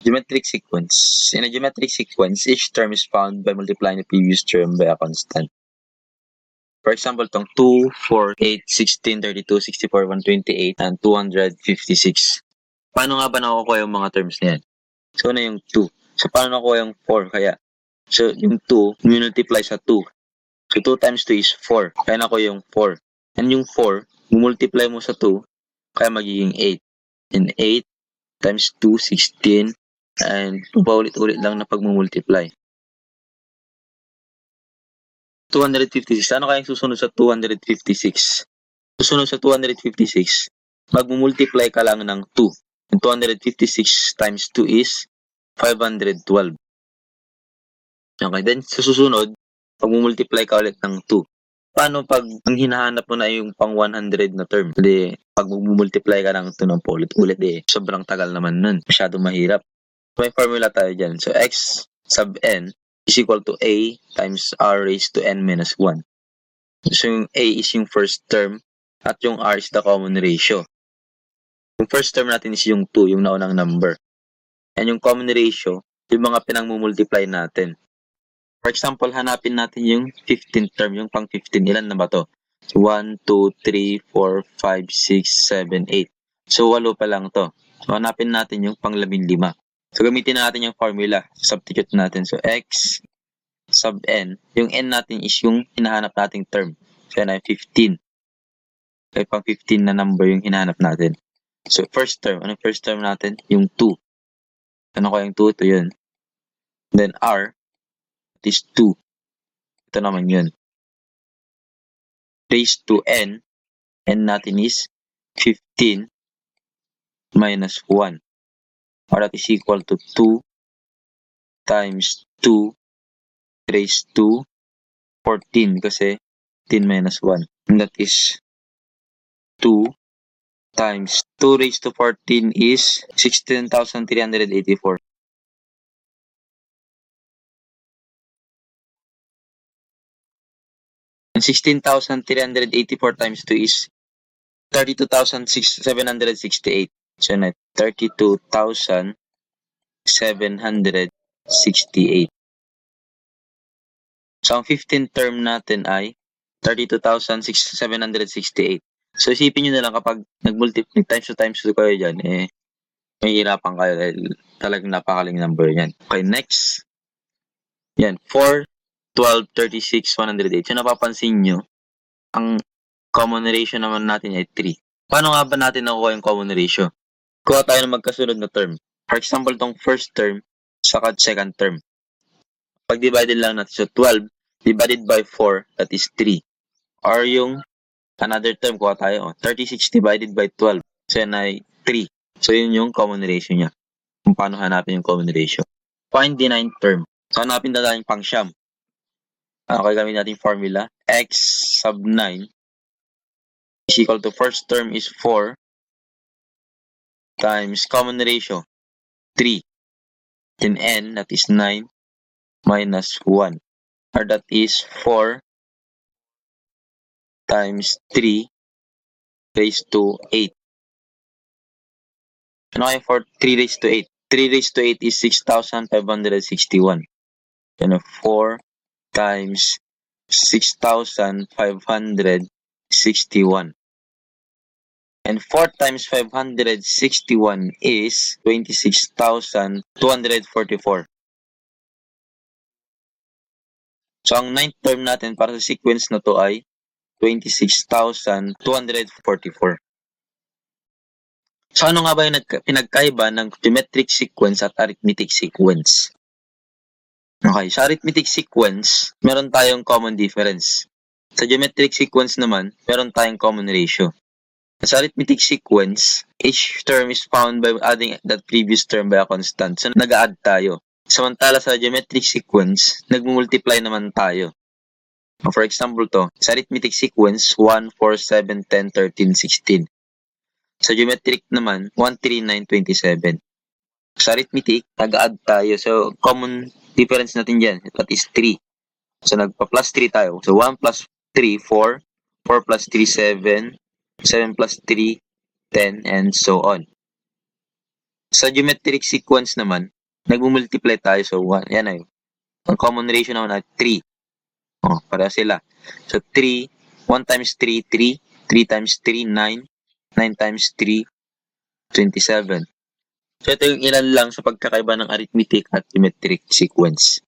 Geometric sequence. In a geometric sequence, each term is found by multiplying the previous term by a constant. For example, itong 2, 4, 8, 16, 32, 64, 128, and 256. Paano nga ba nakukuha yung mga terms na yan? So, na yung 2. So, paano nakukuha yung 4 kaya? So, yung 2, multiply sa 2. So, 2 times 2 is 4. Kaya nakuha yung 4. And yung 4, multiply mo sa 2, kaya magiging 8. And 8 times 2, 16. And paulit-ulit lang na pag-multiply. 256. Ano kayang susunod sa 256? Susunod sa 256, mag-multiply ka lang ng 2. And 256 times 2 is 512. Okay, then sa susunod, pag-multiply ka ulit ng 2. Paano pag ang hinahanap mo na yung pang 100 na term? Hindi, pag mag-multiply ka ng 2 ng paulit-ulit, sobrang tagal naman nun. Masyado mahirap. May formula tayo dyan. So, x sub n is equal to a times r raised to n minus 1. So, yung a is yung first term at yung r is the common ratio. Yung first term natin is yung 2, yung naunang number. And yung common ratio, yung mga pinang-multiply natin. For example, hanapin natin yung 15th term, yung pang 15. Ilan na ba to? So, 1, 2, 3, 4, 5, 6, 7, 8. So, 8 pa lang to. So, hanapin natin yung pang 15. So, gamitin natin yung formula. Substitute natin. So, x sub n. Yung n natin is yung hinahanap nating term. So, yan ay 15. Kaya pang 15 na number yung hinahanap natin. So, first term. Ano first term natin? Yung 2. Ano ko yung 2? Ito yun. Then, r is 2. Ito naman yun. Raised to n. N natin is 15 minus 1. Or that is equal to 2 times 2 raised to 14 kasi 10 minus 1. And that is 2 times 2 raised to 14 is 16,384. And 16,384 times 2 is 32,768. So, na 32,768. So, ang 15th term natin ay 32,768. So, isipin nyo na lang kapag nag-multiply times to times to kayo dyan, may hirapan kayo dahil talagang napakaling number yan. Okay, next. Yan, 4, 12, 36, 108. So, napapansin nyo, ang common ratio naman natin ay 3. Paano nga ba natin nakuha yung common ratio? Kuha tayo ng magkasunod na term. For example, itong first term, saka second term. Pag divided lang natin, so 12 divided by 4, that is 3. Or yung another term, kuha tayo, 36 divided by 12. So yan ay 3. So yun yung common ratio niya. Kung paano hanapin yung common ratio. Find the ninth term. So hanapin na tayo yung pang siyam. Okay, gamitin natin formula. X sub 9 is equal to first term is 4 times common ratio 3. Then n, that is 9 minus 1. Or that is 4 times 3 raised to 8. Ano kaya for 3 raised to 8? 3 raised to 8 is 6,561. Then 4 times 6,561. And 4 times 561 is 26,244. So, ang ninth term natin para sa sequence na to ay 26,244. So, ano nga ba yung pinagkaiba ng geometric sequence at arithmetic sequence? Okay, sa arithmetic sequence, meron tayong common difference. Sa geometric sequence naman, meron tayong common ratio. Sa arithmetic sequence, each term is found by adding that previous term by a constant. So, nag-add tayo. Samantala sa geometric sequence, nag-multiply naman tayo. For example to, sa arithmetic sequence, 1, 4, 7, 10, 13, 16. Sa geometric naman, 1, 3, 9, 27. Sa arithmetic, nag-add tayo. So, common difference natin dyan, that is 3. So, nagpa-plus 3 tayo. So, 1 plus 3, 4. 4 plus 3, 7. 7 plus 3, 10, and so on. Sa geometric sequence naman, Nagmumultiply tayo. So, 1. Yan ay. Ang common ratio naman ay 3. Oh, para sila. So, 3. 1 times 3, 3. 3 times 3, 9. 9 times 3, 27. So, ito yung ilan lang sa pagkakaiba ng arithmetic at symmetric sequence.